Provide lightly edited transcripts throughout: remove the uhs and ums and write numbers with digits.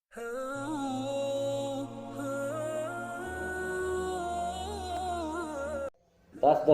10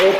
1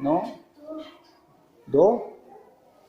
9? 2?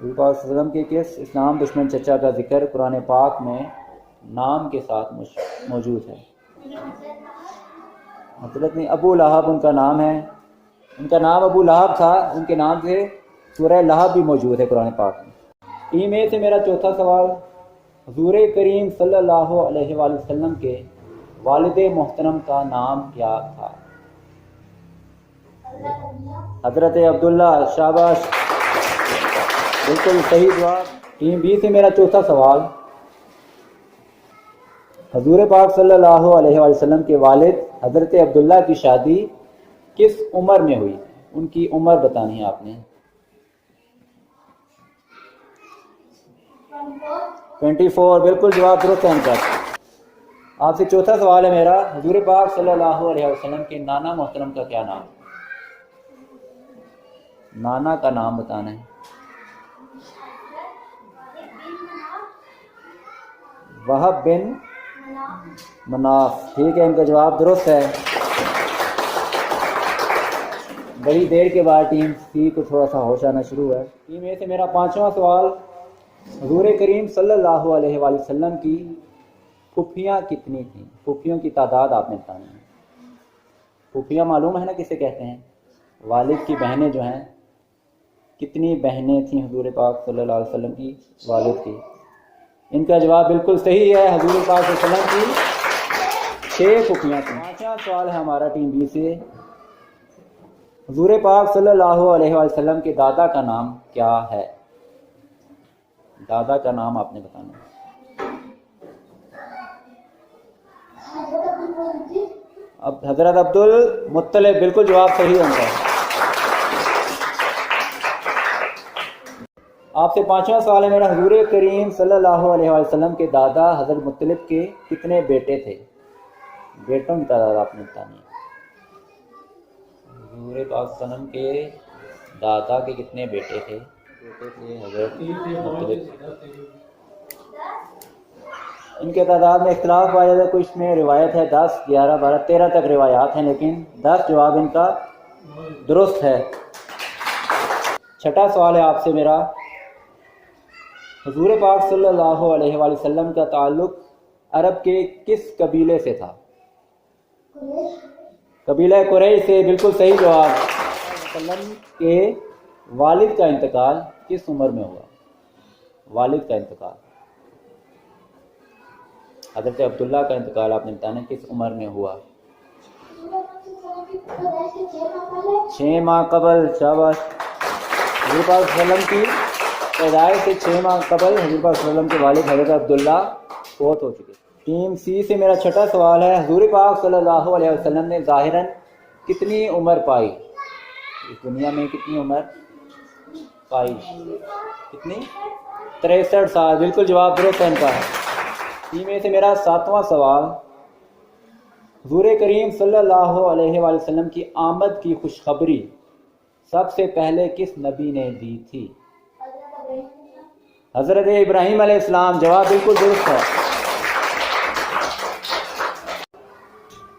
حضور پاک صلی اللہ علیہ وسلم کے کس اسلام دشمن چچا کا ذکر قرآن پاک میں نام کے ساتھ موجود ہے؟ حضرت ابو لہب ان کا نام ہے، ان کا نام ابو لہب تھا، ان کے نام سے سورہ لہب بھی موجود ہے قرآن پاک میں۔ ٹیم اے سے میرا چوتھا سوال، حضور کریم صلی اللہ علیہ وآلہ وسلم کے والد محترم کا نام کیا تھا؟ حضرت عبداللہ، شاباش، بالکل صحیح جواب۔ ٹیم بی سے میرا چوتھا سوال، حضور پاک صلی اللہ علیہ وآلہ وسلم کے والد حضرت عبداللہ کی شادی کس عمر میں ہوئی؟ ان کی عمر بتانی ہے آپ نے۔ 24، بالکل جواب درست ہے ان کا۔ آپ سے چوتھا سوال ہے میرا، حضور پاک صلی اللہ علیہ وسلم کے نانا محترم کا کیا نام؟ نانا کا نام بتانا ہے۔ وہب بن مناف، ٹھیک ہے، ان کا جواب درست ہے۔ بڑی دیر کے بعد ٹیم سی کو تھوڑا سا ہوش آنا شروع ہوا ہے۔ ٹیم اے سے میرا پانچواں سوال، حضور کریم صلی اللہ علیہ وآلہ وسلم کی پھوپھیاں کتنی تھیں؟ پھوپھیوں کی تعداد آپ نے بتانی ہے۔ پھوپھیاں معلوم ہے نا کسے کہتے ہیں؟ والد کی بہنیں جو ہیں، کتنی بہنیں تھیں حضور پاک صلی اللہ علیہ وسلم کی والد کی؟ ان کا جواب بالکل صحیح ہے، حضور پاک صلی اللہ علیہ وسلم کی 6 پھوپھیاں تھیں۔ پانچواں سوال ہے ہمارا ٹیم بی سے، حضور پاک صلی اللہ علیہ وآلہ وسلم کے دادا کا نام کیا ہے؟ دادا کا نام آپ نے بتانا ہے۔ اب حضرت عبد المطلب، بالکل جواب صحیح ہے ان کا۔ آپ سے پانچواں سوال ہے میرا، حضور کریم صلی اللہ علیہ وآلہ وسلم کے دادا حضرت مطلب کے کتنے بیٹے تھے؟ بیٹوں کی تعداد آپ نے بتانی ہے۔ حضور پاک صلی اللہ علیہ وسلم کے دادا کے کتنے بیٹے تھے؟ بیٹے تھے حضرت مطلب۔ ان کے تعداد میں اختلاف پایا جاتا ہے، کچھ میں روایت ہے 10، 11، 12، 13 تک روایات ہیں، لیکن 10 جواب ان کا درست ہے۔ چھٹا سوال ہے آپ سے میرا، حضور پاک صلی اللہ علیہ وآلہ وسلم کا تعلق عرب کے کس قبیلے سے تھا؟ قبیلہ قریش سے، بالکل صحیح جواب۔ وسلم کے والد کا انتقال کس عمر میں ہوا؟ والد کا انتقال، حضرت عبداللہ کا انتقال آپ نے بتانا کس عمر میں ہوا؟ 6 ماہ قبل، شاباش۔ حضور پاک صلی اللہ علیہ وسلم کی پیدائش سے 6 ماہ قبل حضور پاک صلی اللہ علیہ وسلم کے والد حضرت عبداللہ فوت ہو چکے۔ ٹیم سی سے میرا چھٹا سوال ہے، حضور پاک صلی اللہ علیہ وسلم نے ظاہراً کتنی عمر پائی؟ اس دنیا میں کتنی عمر پائی؟ کتنی؟ 63 سال، بالکل جواب درست ہے ان کا۔ ٹیم اے سے میرا ساتواں سوال، حضور کریم صلی اللہ علیہ وآلہ وسلم کی آمد کی خوشخبری سب سے پہلے کس نبی نے دی تھی؟ حضرت ابراہیم علیہ السلام، جواب بالکل درست ہے۔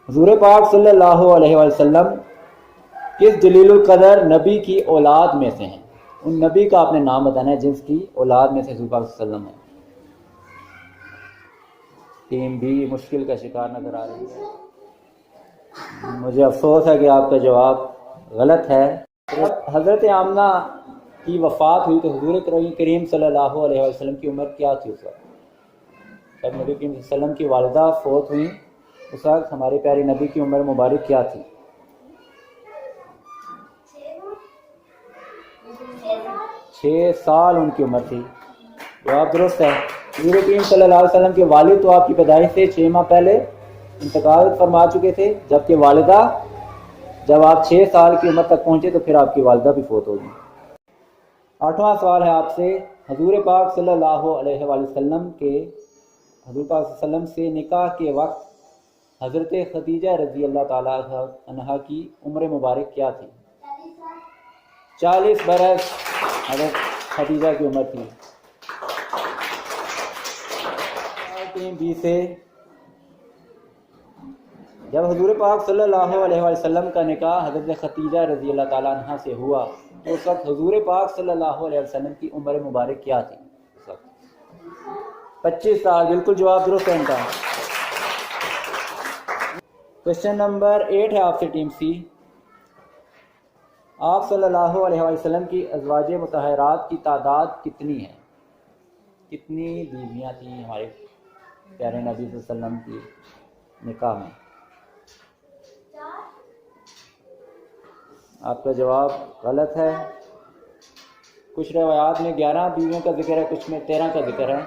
حضور پاک صلی اللہ علیہ وآلہ وسلم کس جلیل القدر نبی کی اولاد میں سے ہیں؟ ان نبی کا آپ نے نام بتانا ہے جس کی اولاد میں سے حضور پاک صلی اللہ علیہ وسلم ہے۔ ٹیم بھی مشکل کا شکار نظر آ رہی ہے، مجھے افسوس ہے کہ آپ کا جواب غلط ہے۔ حضرت آمنہ کی وفات ہوئی تو حضور کریم صلی اللہ علیہ وسلم کی عمر کیا تھی اس وقت؟ جب نبی کریم صلی اللہ علیہ وسلم کی والدہ فوت ہوئی اس وقت ہمارے پیارے نبی کی عمر مبارک کیا تھی؟ 6 سال ان کی عمر تھی، جواب درست ہے۔ حضور کریم صلی اللہ علیہ وسلم کے والد تو آپ کی پیدائش سے 6 ماہ پہلے انتقال فرما چکے تھے، جبکہ والدہ جب آپ 6 سال کی عمر تک پہنچے تو پھر آپ کی والدہ بھی فوت ہو گئی۔ 8واں سوال ہے آپ سے، حضور پاک صلی اللہ علیہ وآلہ وسلم کے حضور پاک صلی اللہ علیہ وسلم سے نکاح کے وقت حضرت خدیجہ رضی اللہ تعالیٰ عنہا کی عمر مبارک کیا تھی؟ 40 برس حضرت خدیجہ کی عمر تھی۔ ٹیم بی سے، جب حضور پاک صلی اللہ علیہ وسلم کا نکاح حضرت خدیجہ رضی اللہ تعالیٰ عنہ سے ہوا تو اس وقت حضور پاک صلی اللہ علیہ وسلم کی عمر مبارک کیا تھی؟ اس وقت 25 سال، بالکل جواب درست ہے ان کا۔ کوشچن نمبر 8 ہے آپ سے ٹیم سی۔ آپ صلی اللہ علیہ وسلم کی ازواج مطہرات کی تعداد کتنی ہے؟ کتنی بیویاں تھیں ہمارے پیارے نبی صلی اللہ علیہ وسلم کی نکاح میں؟ آپ کا جواب غلط ہے۔ کچھ روایات میں 11 بیویوں کا ذکر ہے، کچھ میں 13 کا ذکر ہے،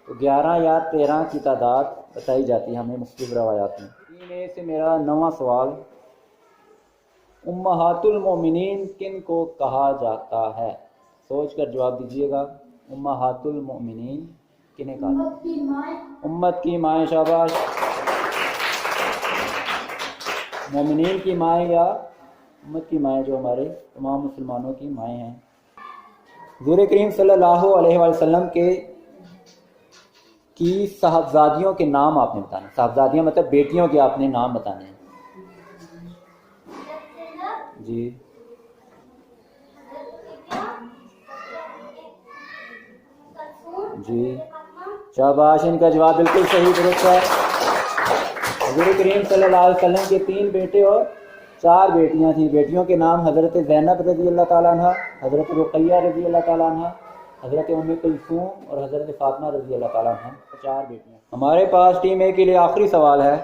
تو 11 یا 13 کی تعداد بتائی جاتی ہے ہمیں مختلف روایات میں۔ میں سے میرا 9واں سوال، امہات المومنین کن کو کہا جاتا ہے؟ سوچ کر جواب دیجیے گا۔ امہات المومنین کنہیں کہا جاتا ہے؟ امت کی مائیں، شاباش۔ مومنین کی مائیں یا امت کی مائیں، جو ہمارے تمام مسلمانوں کی مائیں ہیں۔ حضور کریم صلی اللہ علیہ وسلم کی صاحبزادیوں کے نام آپ نے بتانے۔ صاحبزادیاں مطلب بیٹیوں کے آپ نے نام بتانے ہیں۔ جی جی شاباش، ان کا جواب بالکل صحیح درست ہے۔ حضور کریم صلی اللہ علیہ وسلم کے 3 بیٹے اور 4 بیٹیاں تھیں۔ بیٹیوں کے نام حضرت زینب رضی اللہ تعالیٰ عنہ، حضرت رقیہ رضی اللہ تعالیٰ عنہ، حضرت ام کلثوم اور حضرت فاطمہ رضی اللہ تعالیٰ عنہ، 4 بیٹیاں۔ ہمارے پاس ٹیم اے کے لیے آخری سوال ہے۔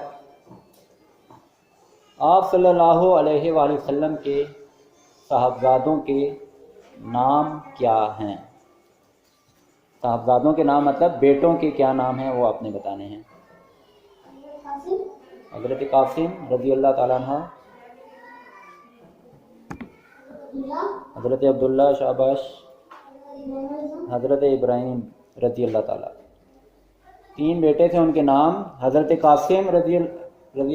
آپ صلی اللہ علیہ وآلہ وسلم کے صاحبزادوں کے نام کیا ہیں؟ صاحبزادوں کے نام مطلب بیٹوں کے کیا نام ہیں، وہ آپ نے بتانے ہیں۔ حضرت قاسم رضی اللہ تعالیٰ عنہ، حضرت عبداللہ، شاباش، حضرت ابراہیم رضی اللہ تعالیٰ۔ 3 بیٹے تھے، ان کے نام حضرت قاسم رضی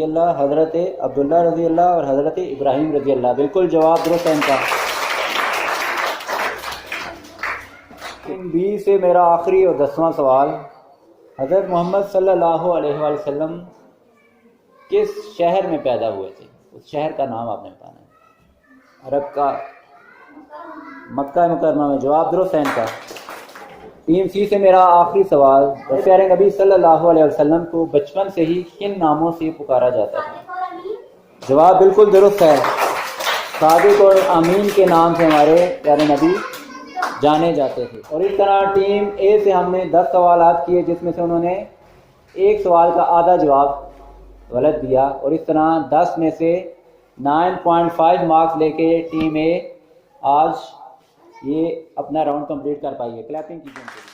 اللہ، حضرت عبداللہ رضی اللہ اور حضرت ابراہیم رضی اللہ۔ بالکل جواب درست ہے ان کا۔ بی سے میرا آخری اور 10واں سوال، حضرت محمد صلی اللہ علیہ وآلہ وسلم کس شہر میں پیدا ہوئے تھے؟ اس شہر کا نام آپ نے بتانا ہے۔ عرب کا مکہ مکرمہ میں، جواب درست ہے ان کا۔ ٹیم سی سے میرا آخری سوال، پیارے نبی صلی اللہ علیہ وسلم کو بچپن سے ہی کن ناموں سے پکارا جاتا تھا؟ جواب بالکل درست ہے۔ صادق اور امین کے نام سے ہمارے پیارے نبی جانے جاتے تھے۔ اور اس طرح ٹیم اے سے ہم نے 10 سوالات کیے، جس میں سے انہوں نے 1 سوال کا آدھا جواب غلط دیا، اور اس طرح 10 میں سے 9.5 مارکس لے کے ٹیم اے آج یہ اپنا راؤنڈ کمپلیٹ کر پائی ہے۔ کلیپنگ کیجیے۔